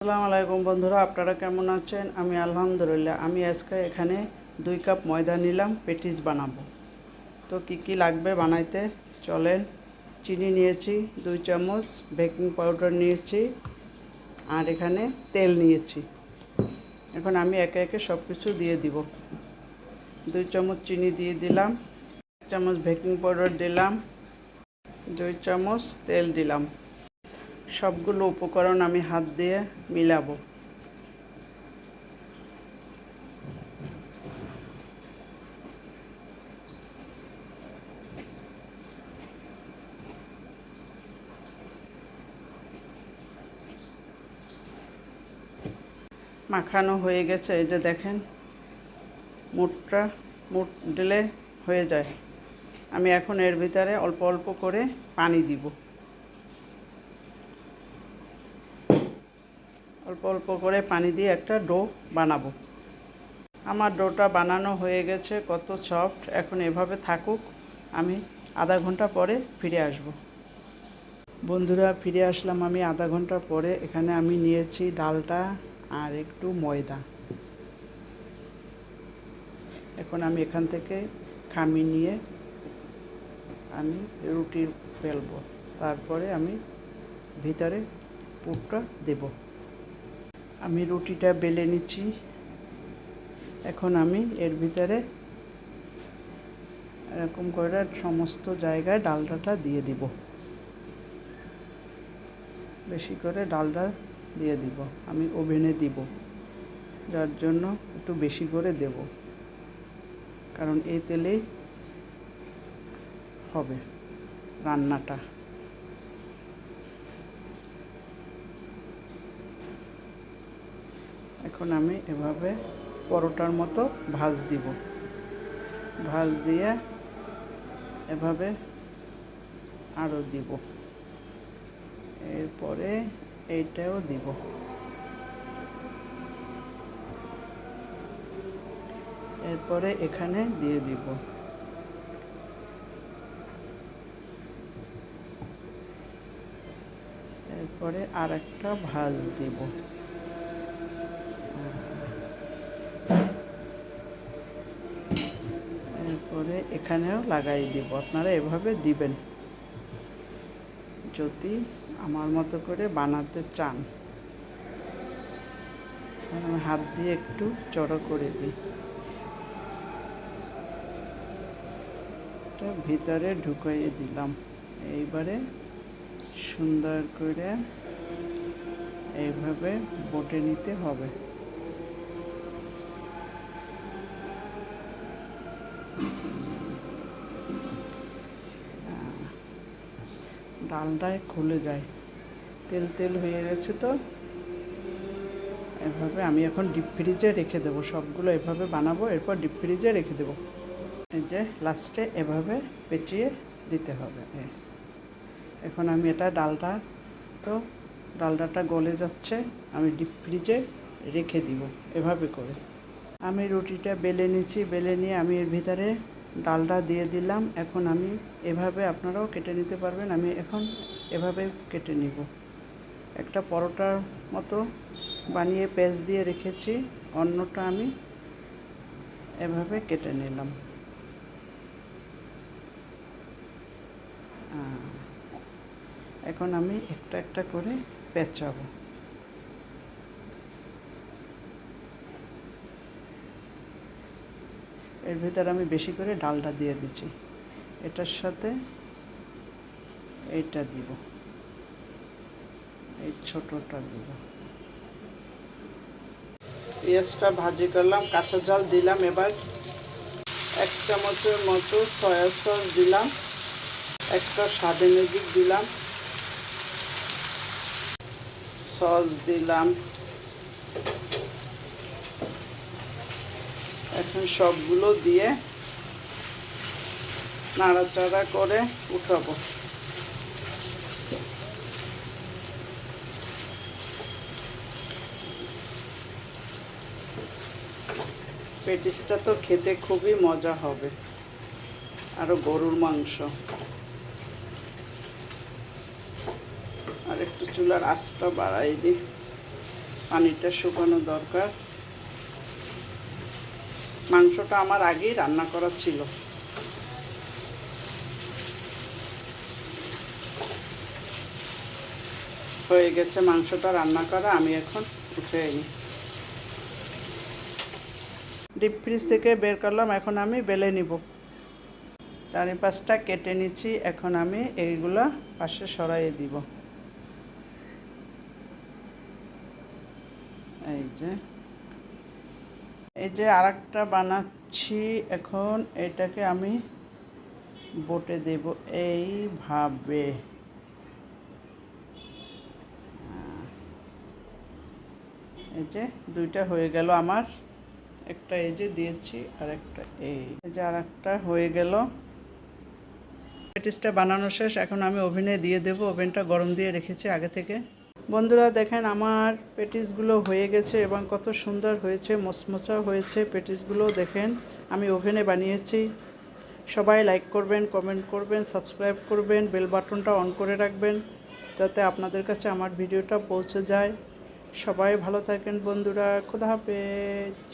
আসসালামু আলাইকুম বন্ধুরা, আপনারা কেমন আছেন? আমি আলহামদুলিল্লাহ। আমি আজকে এখানে 2 কাপ ময়দা নিলাম, পেটিস বানাবো। তো কি লাগবে বানাইতে চলেন। চিনি নিয়েছি 2 চামচ, বেকিং পাউডার নিয়েছি, আর এখানে তেল নিয়েছি। এখন আমি একে একে সব কিছু দিয়ে দিব। 2 চামচ চিনি দিয়ে দিলাম, 1 চামচ বেকিং পাউডার দিলাম, 2 চামচ তেল দিলাম। সবগুলো উপকরণ আমি হাত দিয়ে মিলাবো। মাখানো হয়ে গেছে, এই যে দেখেন, মুট দিলে হয়ে যায়। আমি এখন এর ভিতরে অল্প অল্প করে পানি দিব। অল্প অল্প করে পানি দিয়ে একটা ডো বানাবো। আমার ডোটা বানানো হয়ে গেছে, কত সফট। এখন এভাবে থাকুক, আমি আধা ঘন্টা পরে ফিরে আসব। বন্ধুরা, ফিরে আসলাম আমি আধা ঘন্টা পরে। এখানে আমি নিয়েছি ডালটা আর একটু ময়দা। এখন আমি এখান থেকে খামি নিয়ে আমি রুটি বেলবো। তারপরে আমি ভিতরে পুরটা দেব। আমি রুটিটা বেলে নিচ্ছি। এখন আমি এর ভিতরে এরকম করে সমস্ত জায়গায় ডালডাটা দিয়ে দিব। বেশি করে ডালডা দিয়ে দিব। আমি ওভেনে দিব, যার জন্য একটু বেশি করে দেব, কারণ এই তেলেই হবে রান্নাটা। এখন আমি এভাবে পরোটার মতো ভাঁজ দিব। ভাঁজ দিয়ে এভাবে আরও দিব। এরপরে এইটাও দিব। এরপরে এখানে দিয়ে দিব। এরপরে আর একটা ভাঁজ দিব। এরপরে এখানেও লাগাই দিব। আপনারা এভাবে দিবেন যদি আমার মতো করে বানাতে চান। আমি হাত দিয়ে একটু চড়ো করে দিই। এটা ভিতরে ঢুকিয়ে দিলাম। এইবারে সুন্দর করে এইভাবে বটে নিতে হবে। ডালটায় খুলে যায়, তেল তেল হয়ে গেছে। তো এভাবে আমি এখন ডিপ ফ্রিজে রেখে দেবো। সবগুলো এভাবে বানাবো, এরপর ডিপ ফ্রিজে রেখে দেবো। এই যে লাস্টে এভাবে পেঁচিয়ে দিতে হবে। এখন আমি এটা ডালডাটা গলে যাচ্ছে, আমি ডিপ ফ্রিজে রেখে দিব এভাবে করে। আমি রুটিটা বেলে নিচ্ছি। বেলে নিয়ে আমি এর ভিতরে ডালটা দিয়ে দিলাম। এখন আমি এভাবে, আপনারাও কেটে নিতে পারবেন। আমি এখন এভাবে কেটে নিব। একটা পরোটার মতো বানিয়ে পেঁয়াজ দিয়ে রেখেছি, অন্যটা আমি এভাবে কেটে নিলাম। এখন আমি একটা একটা করে পেঁচাবো। এর ভিতরে আমি বেশি করে ডালটা দিয়ে দিচ্ছি। এটার সাথে এইটা দিব, এই ছোটটা দিব। পেঁয়াজটা ভাজি করলাম, কাঁচা ঝাল দিলাম। এবার 1 চামচের মতো সয়া সস দিলাম, একটা স্বাদে ম্যাজিক দিলাম, সস দিলাম। এখন সবগুলো দিয়ে নাড়াচাড়া করে উঠাবো। পেটিসটা তো খেতে খুবই মজা হবে, আরও গরুর মাংস। আর একটু চুলার আঁচটা বাড়াই দিই। পানিটা শুকানো দরকার। মাংসটা আমার আগেই রান্না করা ছিল। হয়ে গেছে মাংসটা রান্না করা, আমি এখন উঠে নিই। ডিপ ফ্রিজ থেকে বের করলাম, এখন আমি বেলে নিব। 4-5টা কেটে নিচ্ছি, এখন আমি এইগুলা পাশে সরাইয়ে দিব। এই যে আরেকটা বানাচ্ছি, এখন এটাকে আমি বটে দেব এইভাবে। এই যে দুইটা হয়ে গেল আমার, একটা এই যে দিয়েছি আর একটা এই যে আর একটা হয়ে গেল। প্যাটিসটা বানানো শেষ, এখন আমি ওভেনে দিয়ে দেব। ওভেনটা গরম দিয়ে রেখেছি আগে থেকে। বন্ধুরা দেখেন আমার প্যাটিসগুলো হয়ে গেছে এবং কত সুন্দর হয়েছে, মচমচা হয়েছে প্যাটিসগুলো। দেখেন আমি ওভেনে বানিয়েছি। সবাই লাইক করবেন, কমেন্ট করবেন, সাবস্ক্রাইব করবেন, বেল বাটনটা অন করে রাখবেন যাতে আপনাদের কাছে আমার ভিডিওটা পৌঁছে যায়। সবাই ভালো থাকেন বন্ধুরা, খোদা হাফেজ।